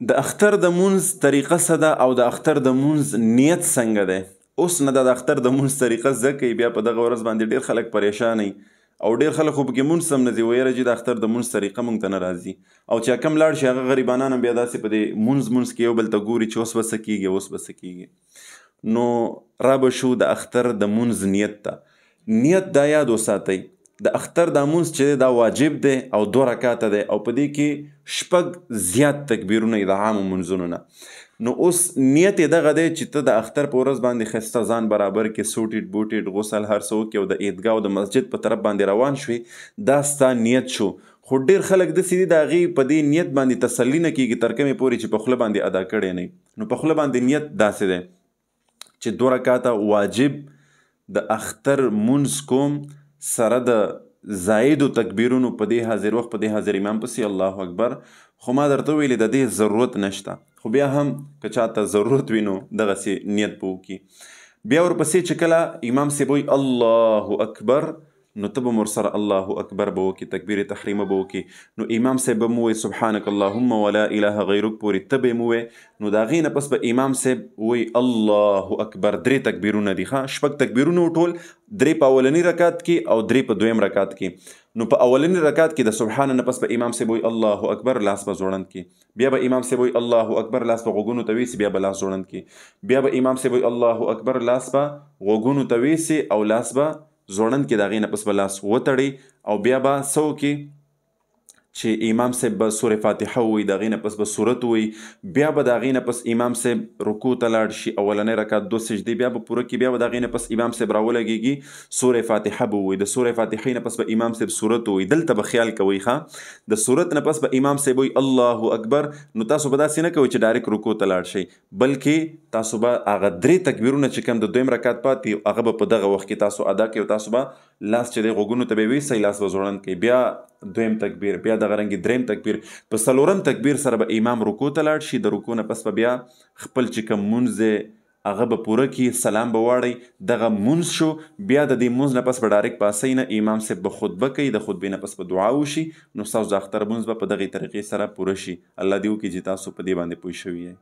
د اختر د مونځ طریقه څه ده او د اختر د مونځ نیت څنګه دی؟ اوس نه د اختر د مونځ طریقه زده کوي، بیا په دغه ورځ باندې ډېر خلک پریشان وي او ډېر خلک خو پکې مونځ هم نه ځي، وایي یاره جي د اختر د مونځ طریقه مونږ ته نه راځي. او چې کم لاړ شي هغه غریبانان هم بیا داسې په دې مونځ کې یو بل ته ګوري چې اوس به څه کېږي اوس به څه کېږي. نو رابه شو د اختر د مونځ نیت ته. نیت دا یاد وساتئ، د اختر دا مونځ چې دا واجب دی او 2 رکاته دی او په دې کې 6 زیات تکبیرونه د عامو مونځونو نه. نو اوس نیت یې دغه دی چې ته د اختر په ورځ باندې ښایسته ځان برابر کې سوټیټ بوټیټ غسل هر څه وکړې او د عیدګاه او د مسجد په طرف باندې روان شوې، دا ستا نیت شو. خو ډېر خلک داسې دي د هغې په دې نیت باندې تسلي نه کېږي تر کومې پورې چې په خوله باندې ادا کړی نه وي. نو په خوله باندې نیت داسې دی چې 2 رکاته واجب د اختر مونځ کوم سره د زایدو تکبیرونو په دې حاضر وخت په دې حاضر امام پسې الله اکبر. خو ما درته ویلې د دې ضرورت نشته، خو بیا هم که چاته ضرورت وي نو دغسې نیت به وکړي. بیا ورپسې چې کله امام صاحب وایي الله اکبر نو ته به هم ورسره الله اکبر به وکړي، تکبیر تحریمه به وکړي. نو امام صاحب به مو وایي سبحانک اللهم ولا اله غیرک پورې ته به یې مو وایي. نو د هغې نه پس به امام صاحب وایي الله اکبر. 3 تکبیرونه دي ښه، 6 تکبیرونه ټول، 3 په اولني رکعت کې او 3 په دویم رکعت کې. نو په اولني رکعت کې د سبحان نه پس به امام صاحب وایي الله اکبر، لاس به زوړند کړي. بیا به امام صاحب وایي الله اکبر، لاس به غوږونو ته ویسي، بیا به لاس زوړند کړي. بیا به امام صاحب وایي الله اکبر، لاس به غوږونو ته ویسي او لاس به زوړند کړي، د هغې نه پس به لاس وتړي او بیا به څه وکړي چې امام صاحب به سورې فاتحه ووایي، د هغې نه پس به سورت ووایي. بیا به د هغې نه پس امام صاحب رکوع ته لاړ شي، اولنی رکعت 2 سجدې بیا به پوره کړي. بیا به د هغې نه پس امام صاحب راولګېږي، سورې فاتحه به ووایي، د سورې فاتحې نه پس به امام صاحب سورت ووایي. دلته به خیال کوئ ښه، د سورت نه پس به امام صاحب وایي الله اکبر. نو تاسو به داسې نه کوئ چې ډایرکټ رکوع ته لاړ شئ، بلکې تاسو به هغه 3 تکبیرونه چې کوم د دویم رکعت پاتې هغه به په دغه وخت کې تاسو ادا کوئ او تاسو به لاس چې دی غوږونو ته به ویسئ، لاس به زوړند کوئ. بیا دویم تکبیر، بیا دغه رنګې دریم تکبیر، په 4م تکبیر سره به امام رکوع ته لاړ شي. د رکوع نه پس به بیا خپل چې کوم مونځ دی هغه به پوره کړي، سلام به واړئ، دغه مونځ شو. بیا د دې مونځ نه پس به ډایرکټ پاسئ نه، امام صاحب به خطبه کوي، د خطبې نه پس به دعا وشي. نو ستاسو د اختر مونځ به په دغې طریقې سره پوره شي. الله دې وکړي چې تاسو په دې باندې پوه شوي یئ.